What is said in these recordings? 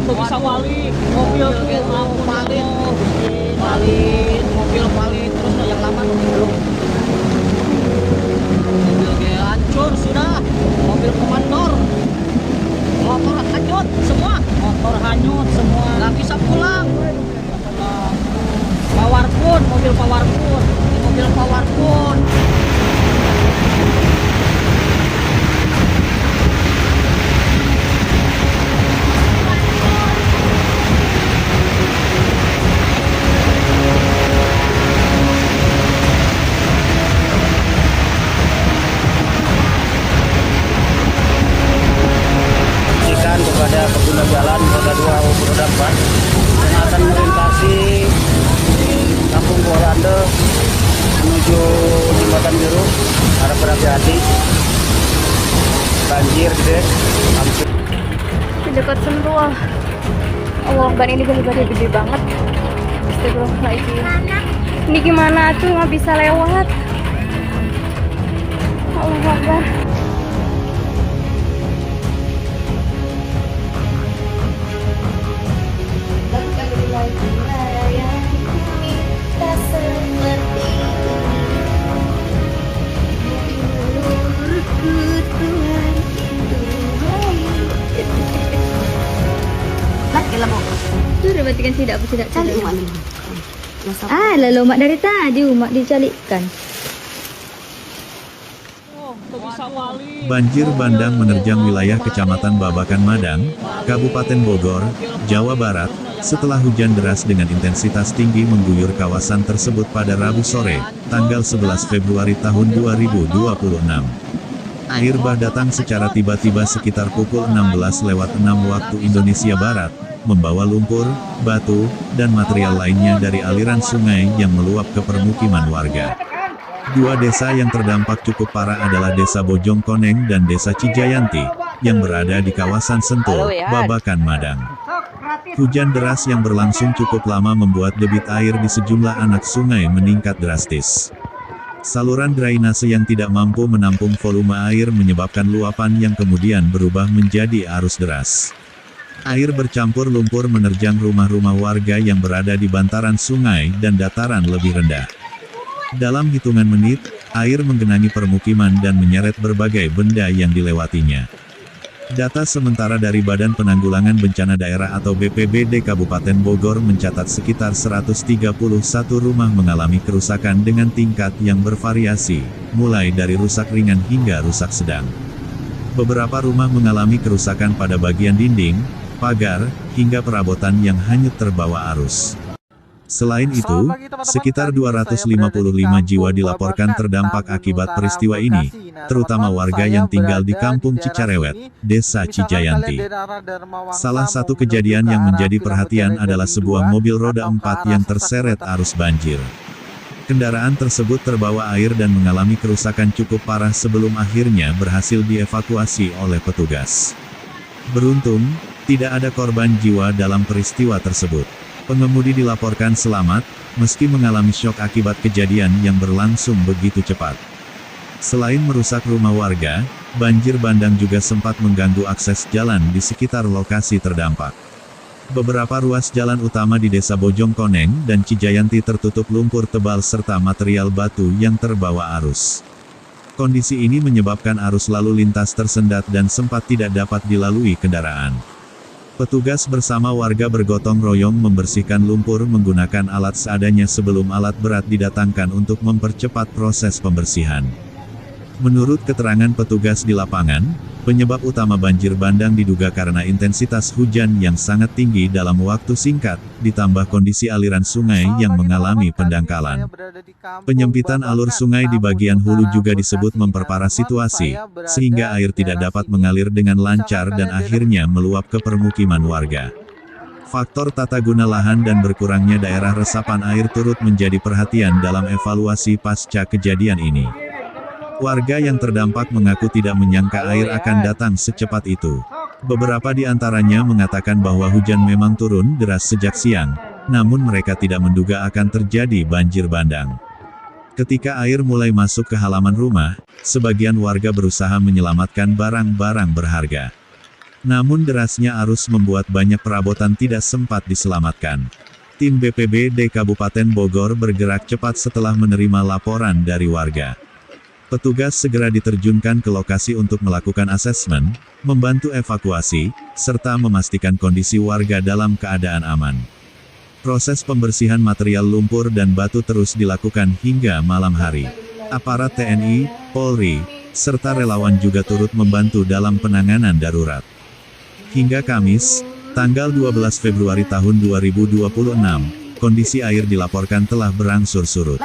tuh bisa balik mobil tuh palit mobil palit terus yang lama tuh belum mobil kayak hancur sudah, mobil komandor motor hanyut semua nggak bisa pulang. Mobil powerpun kepada pengguna jalan roda 2 maupun roda 4 yang akan melintasi Kampung Bualande menuju Jembatan Biru, harap berhati-hati, banjir gede hampir di dekat Sentul. Allah, ban ini benar-benar gede banget. Astagfirullahaladzim, ini gimana tuh nggak bisa lewat. Allah Akbar. Berarti kan tidak cari umat ini. Lalu umat dari tadi umat dicalikan. Banjir bandang menerjang wilayah Kecamatan Babakan Madang, Kabupaten Bogor, Jawa Barat, setelah hujan deras dengan intensitas tinggi mengguyur kawasan tersebut pada Rabu sore, tanggal 11 Februari tahun 2026. Air bah datang secara tiba-tiba sekitar pukul 16:06 waktu Indonesia Barat, membawa lumpur, batu, dan material lainnya dari aliran sungai yang meluap ke permukiman warga. Dua desa yang terdampak cukup parah adalah Desa Bojongkoneng dan Desa Cijayanti, yang berada di kawasan Sentul, Babakan Madang. Hujan deras yang berlangsung cukup lama membuat debit air di sejumlah anak sungai meningkat drastis. Saluran drainase yang tidak mampu menampung volume air menyebabkan luapan yang kemudian berubah menjadi arus deras. Air bercampur lumpur menerjang rumah-rumah warga yang berada di bantaran sungai dan dataran lebih rendah. Dalam hitungan menit, air menggenangi permukiman dan menyeret berbagai benda yang dilewatinya. Data sementara dari Badan Penanggulangan Bencana Daerah atau BPBD Kabupaten Bogor mencatat sekitar 131 rumah mengalami kerusakan dengan tingkat yang bervariasi, mulai dari rusak ringan hingga rusak sedang. Beberapa rumah mengalami kerusakan pada bagian dinding, pagar, hingga perabotan yang hanyut terbawa arus. Selain itu, sekitar 255 jiwa dilaporkan terdampak akibat peristiwa ini, terutama warga yang tinggal di Kampung Cicarewet, Desa Cijayanti. Salah satu kejadian yang menjadi perhatian adalah sebuah mobil roda 4 yang terseret arus banjir. Kendaraan tersebut terbawa air dan mengalami kerusakan cukup parah sebelum akhirnya berhasil dievakuasi oleh petugas. Beruntung, tidak ada korban jiwa dalam peristiwa tersebut. Pengemudi dilaporkan selamat, meski mengalami syok akibat kejadian yang berlangsung begitu cepat. Selain merusak rumah warga, banjir bandang juga sempat mengganggu akses jalan di sekitar lokasi terdampak. Beberapa ruas jalan utama di Desa Bojongkoneng dan Cijayanti tertutup lumpur tebal serta material batu yang terbawa arus. Kondisi ini menyebabkan arus lalu lintas tersendat dan sempat tidak dapat dilalui kendaraan. Petugas bersama warga bergotong royong membersihkan lumpur menggunakan alat seadanya sebelum alat berat didatangkan untuk mempercepat proses pembersihan. Menurut keterangan petugas di lapangan, penyebab utama banjir bandang diduga karena intensitas hujan yang sangat tinggi dalam waktu singkat, ditambah kondisi aliran sungai yang mengalami pendangkalan. Penyempitan alur sungai di bagian hulu juga disebut memperparah situasi, sehingga air tidak dapat mengalir dengan lancar dan akhirnya meluap ke permukiman warga. Faktor tata guna lahan dan berkurangnya daerah resapan air turut menjadi perhatian dalam evaluasi pasca kejadian ini. Warga yang terdampak mengaku tidak menyangka air akan datang secepat itu. Beberapa di antaranya mengatakan bahwa hujan memang turun deras sejak siang, namun mereka tidak menduga akan terjadi banjir bandang. Ketika air mulai masuk ke halaman rumah, sebagian warga berusaha menyelamatkan barang-barang berharga. Namun derasnya arus membuat banyak perabotan tidak sempat diselamatkan. Tim BPBD Kabupaten Bogor bergerak cepat setelah menerima laporan dari warga. Petugas segera diterjunkan ke lokasi untuk melakukan asesmen, membantu evakuasi, serta memastikan kondisi warga dalam keadaan aman. Proses pembersihan material lumpur dan batu terus dilakukan hingga malam hari. Aparat TNI, Polri, serta relawan juga turut membantu dalam penanganan darurat. Hingga Kamis, tanggal 12 Februari tahun 2026, kondisi air dilaporkan telah berangsur surut.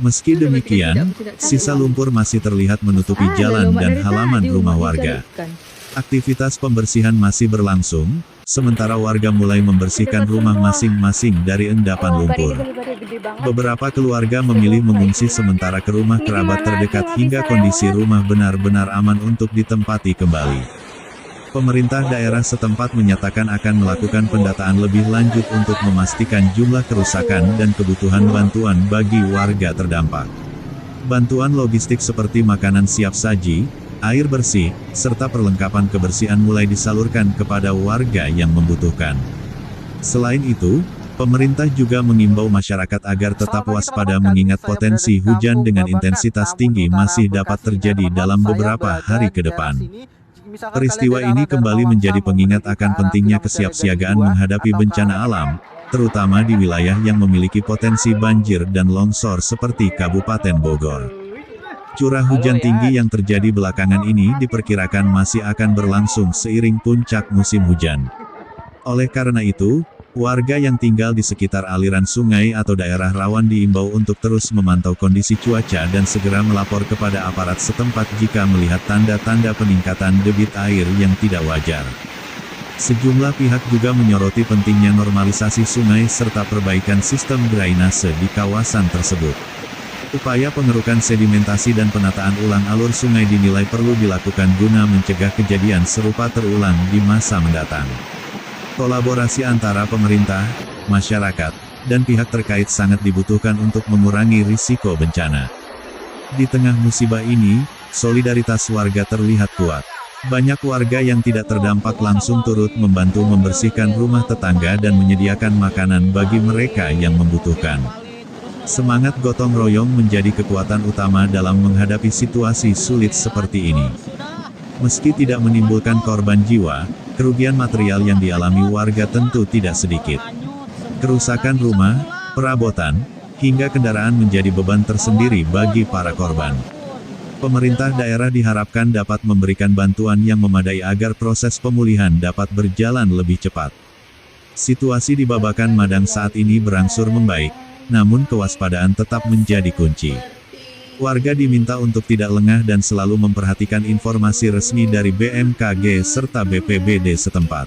Meski demikian, sisa lumpur masih terlihat menutupi jalan dan halaman rumah warga. Aktivitas pembersihan masih berlangsung, sementara warga mulai membersihkan rumah masing-masing dari endapan lumpur. Beberapa keluarga memilih mengungsi sementara ke rumah kerabat terdekat hingga kondisi rumah benar-benar aman untuk ditempati kembali. Pemerintah daerah setempat menyatakan akan melakukan pendataan lebih lanjut untuk memastikan jumlah kerusakan dan kebutuhan bantuan bagi warga terdampak. Bantuan logistik seperti makanan siap saji, air bersih, serta perlengkapan kebersihan mulai disalurkan kepada warga yang membutuhkan. Selain itu, pemerintah juga mengimbau masyarakat agar tetap waspada mengingat potensi hujan dengan intensitas tinggi masih dapat terjadi dalam beberapa hari ke depan. Peristiwa ini kembali menjadi pengingat akan pentingnya kesiapsiagaan menghadapi bencana alam, terutama di wilayah yang memiliki potensi banjir dan longsor seperti Kabupaten Bogor. Curah hujan tinggi yang terjadi belakangan ini diperkirakan masih akan berlangsung seiring puncak musim hujan. Oleh karena itu, warga yang tinggal di sekitar aliran sungai atau daerah rawan diimbau untuk terus memantau kondisi cuaca dan segera melapor kepada aparat setempat jika melihat tanda-tanda peningkatan debit air yang tidak wajar. Sejumlah pihak juga menyoroti pentingnya normalisasi sungai serta perbaikan sistem drainase di kawasan tersebut. Upaya pengerukan sedimentasi dan penataan ulang alur sungai dinilai perlu dilakukan guna mencegah kejadian serupa terulang di masa mendatang. Kolaborasi antara pemerintah, masyarakat, dan pihak terkait sangat dibutuhkan untuk mengurangi risiko bencana. Di tengah musibah ini, solidaritas warga terlihat kuat. Banyak warga yang tidak terdampak langsung turut membantu membersihkan rumah tetangga dan menyediakan makanan bagi mereka yang membutuhkan. Semangat gotong royong menjadi kekuatan utama dalam menghadapi situasi sulit seperti ini. Meski tidak menimbulkan korban jiwa, kerugian material yang dialami warga tentu tidak sedikit. Kerusakan rumah, perabotan, hingga kendaraan menjadi beban tersendiri bagi para korban. Pemerintah daerah diharapkan dapat memberikan bantuan yang memadai agar proses pemulihan dapat berjalan lebih cepat. Situasi di Babakan Madang saat ini berangsur membaik, namun kewaspadaan tetap menjadi kunci. Warga diminta untuk tidak lengah dan selalu memperhatikan informasi resmi dari BMKG serta BPBD setempat.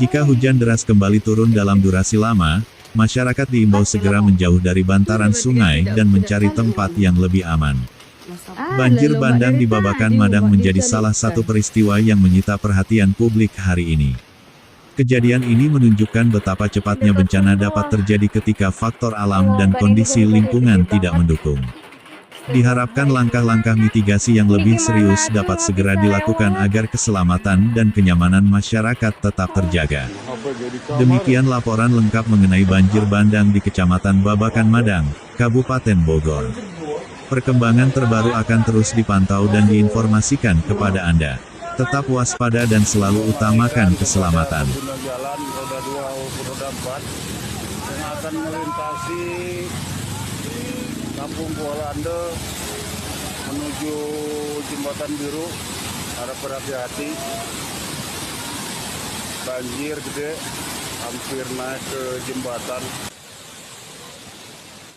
Jika hujan deras kembali turun dalam durasi lama, masyarakat diimbau segera menjauh dari bantaran sungai dan mencari tempat yang lebih aman. Banjir bandang di Babakan Madang menjadi salah satu peristiwa yang menyita perhatian publik hari ini. Kejadian ini menunjukkan betapa cepatnya bencana dapat terjadi ketika faktor alam dan kondisi lingkungan tidak mendukung. Diharapkan langkah-langkah mitigasi yang lebih serius dapat segera dilakukan agar keselamatan dan kenyamanan masyarakat tetap terjaga. Demikian laporan lengkap mengenai banjir bandang di Kecamatan Babakan Madang, Kabupaten Bogor. Perkembangan terbaru akan terus dipantau dan diinformasikan kepada Anda. Tetap waspada dan selalu utamakan keselamatan. Jalan roda 2 maupun roda 4 yang akan melintasi Kampung Kuala Ande menuju Jembatan Biru, harap berhati-hati. Banjir gede, hampir naik ke jembatan.